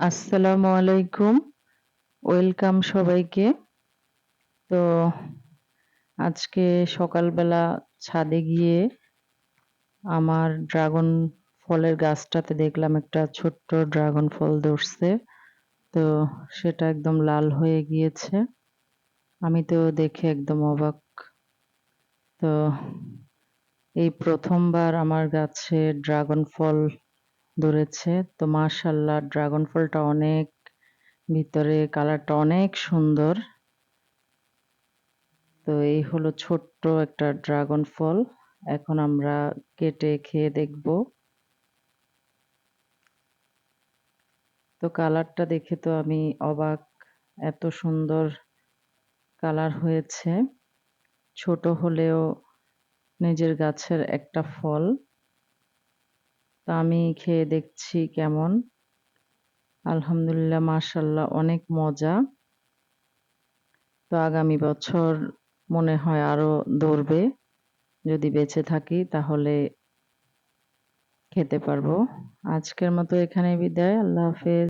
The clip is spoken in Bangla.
আসসালামু আলাইকুম। ওয়েলকাম সবাইকে। তো আজকে সকালবেলা ছাদে গিয়ে আমার ড্রাগন ফলের গাছটাতে দেখলাম একটা ছোট্ট ড্রাগন ফল ধরছে। তো সেটা একদম লাল হয়ে গিয়েছে। আমি তো দেখে একদম অবাক। তো এই ১ম বার আমার গাছে ড্রাগন ফল ধরেছে। তো মাশাআল্লাহ ড্রাগন ফলটা অনেক ভিতরে কালারটা অনেক সুন্দর। তো এই হলো ছোট্ট একটা ড্রাগন ফল। এখন আমরা কেটে খেয়ে দেখব। তো কালারটা দেখে তো আমি অবাক। এত সুন্দর কালার হয়েছে। ছোট হলেও নিজের গাছের একটা ফল। তা আমি খেয়ে দেখছি কেমন। আলহামদুলিল্লাহ মাশাআল্লাহ অনেক মজা। তো আগামী বছর মনে হয় আরো ধরবে। যদি বেঁচে থাকি তাহলে খেতে পারবো। আজকের মতো এখানেই বিদায়। আল্লাহ হাফেজ।